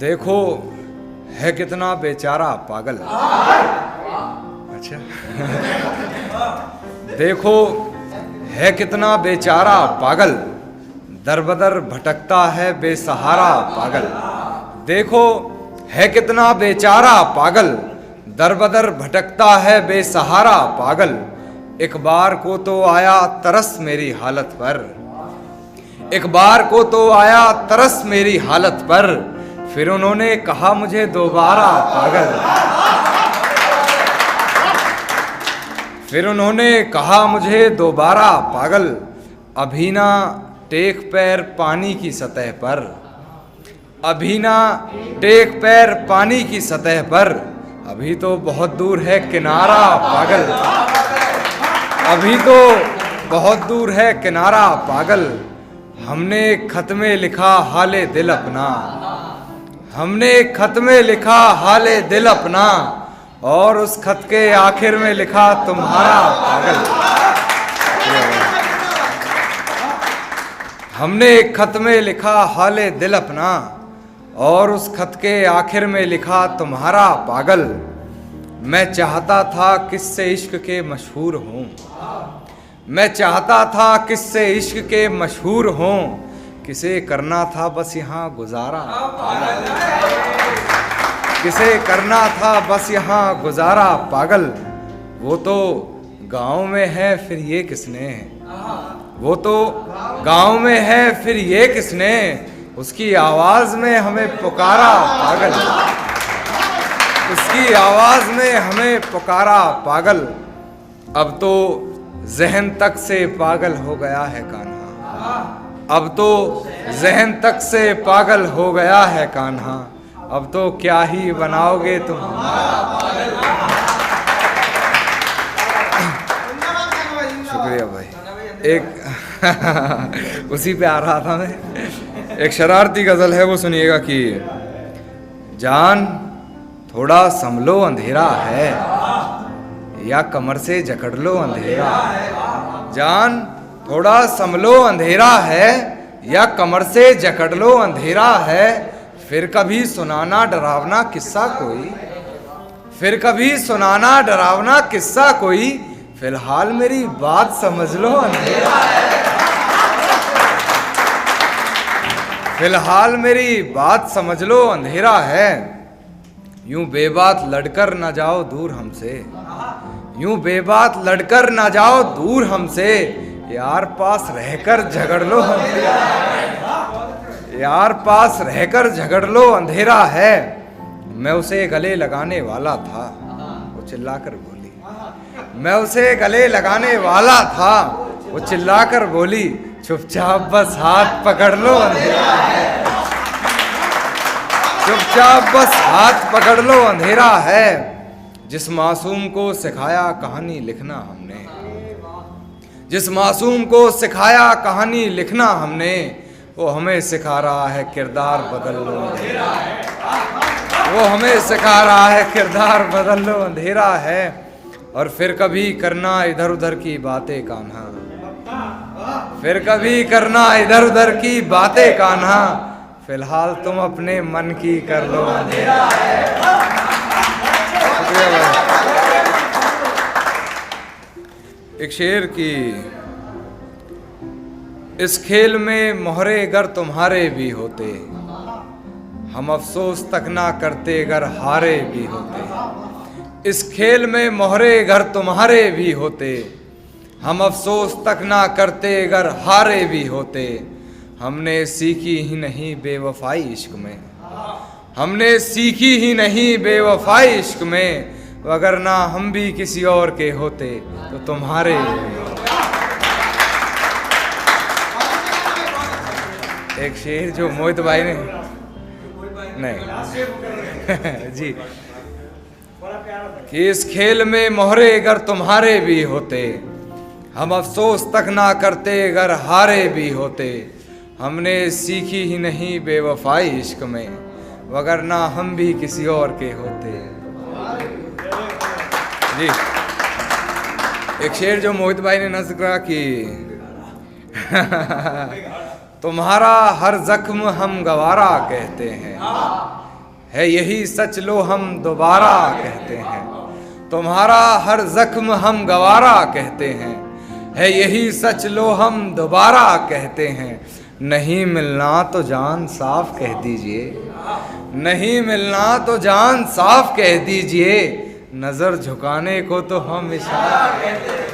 देखो है कितना बेचारा पागल। अच्छा देखो है कितना बेचारा पागल, दर बदर भटकता है बेसहारा पागल। देखो है कितना बेचारा पागल, दर बदर भटकता है बेसहारा पागल। एक बार को तो आया तरस मेरी हालत पर, एक बार को तो आया तरस मेरी हालत पर, फिर उन्होंने कहा मुझे दोबारा पागल। फिर उन्होंने कहा मुझे दोबारा पागल। अभी ना टेक पैर पानी की सतह पर, अभी ना टेक पैर पानी की सतह पर, अभी तो बहुत दूर है किनारा पागल। अभी तो बहुत दूर है किनारा पागल। हमने खत में लिखा हाले दिल अपना, हमने खत में लिखा हाले दिल अपना, और उस खत के आखिर में लिखा तुम्हारा पागल। हमने खत में लिखा हाले दिल अपना, और उस खत के आखिर में लिखा तुम्हारा पागल। मैं चाहता था किससे इश्क के मशहूर हों, मैं चाहता था किससे इश्क के मशहूर हों, किसे करना था बस यहाँ गुजारा पागल। किसे करना था बस यहाँ गुजारा पागल। वो तो गांव में है फिर ये किसने, वो तो गांव में है फिर ये किसने, उसकी आवाज में हमें पुकारा पागल। उसकी आवाज में हमें पुकारा पागल। अब तो जहन तक से पागल हो गया है कान्हा, अब तो जहन तक से पागल हो गया है कान्हा, अब तो क्या ही बनाओगे तुम। शुक्रिया भाई। एक उसी पे आ रहा था मैं। एक शरारती गजल है, वो सुनिएगा कि जान थोड़ा संभलो अंधेरा है, या कमर से जकड़ लो अंधेरा। जान थोड़ा संभलो अंधेरा है, या कमर से जकड़ लो अंधेरा है। फिर कभी सुनाना डरावना किस्सा कोई, फिर कभी सुनाना डरावना किस्सा कोई, फिलहाल मेरी बात समझ लो अंधेरा है। फिलहाल मेरी बात समझ लो अंधेरा है। यूं बेबात लड़कर न जाओ दूर हमसे, यूं बेबात लड़कर न जाओ दूर हमसे, यार पास रहकर झगड़ लो अंधेरा है। यार पास रहकर झगड़ लो अंधेरा है। मैं उसे गले लगाने वाला था, वो चिल्लाकर बोली। मैं उसे गले लगाने वाला था, वो चिल्लाकर बोली, चुपचाप बस हाथ पकड़ लो अंधेरा है। चुपचाप बस हाथ पकड़ लो अंधेरा है। जिस मासूम को सिखाया कहानी लिखना हमने, जिस मासूम को सिखाया कहानी लिखना हमने, वो हमें सिखा रहा है किरदार बदल लो अंधेरा है। वो हमें सिखा रहा है किरदार बदल लो अंधेरा है। और फिर कभी करना इधर उधर की बातें कान्हा, फिर कभी करना इधर उधर की बातें कान्हा, फिलहाल तुम अपने मन की कर लो अंधेरा है। एक शेर की, इस खेल में मोहरे गर तुम्हारे भी होते, हम अफसोस तक ना करते अगर हारे भी होते। इस खेल में मोहरे गर तुम्हारे भी होते, हम अफसोस तक ना करते अगर हारे भी होते। हमने सीखी ही नहीं बेवफाई इश्क में, हमने सीखी ही नहीं बेवफाई इश्क में, वगरना हम भी किसी और के होते तो तुम्हारे। एक शेर जो मोहित भाई ने, नहीं जी, कि इस खेल में मोहरे अगर तुम्हारे भी होते, हम अफसोस तक ना करते अगर हारे भी होते। हमने सीखी ही नहीं बेवफाई इश्क में, वगरना हम भी किसी और के होते। जी एक शेर जो मोहित भाई ने नज़्म करा कि तुम्हारा हर जख्म हम गवारा कहते हैं, है यही सच लो हम दोबारा कहते हैं, तुम्हारा हर जख्म हम गवारा कहते हैं, है यही सच लो हम दोबारा कहते हैं, नहीं मिलना तो जान साफ कह दीजिए, नहीं मिलना तो जान साफ कह दीजिए, नजर झुकाने को तो हम इशारा कहते हैं।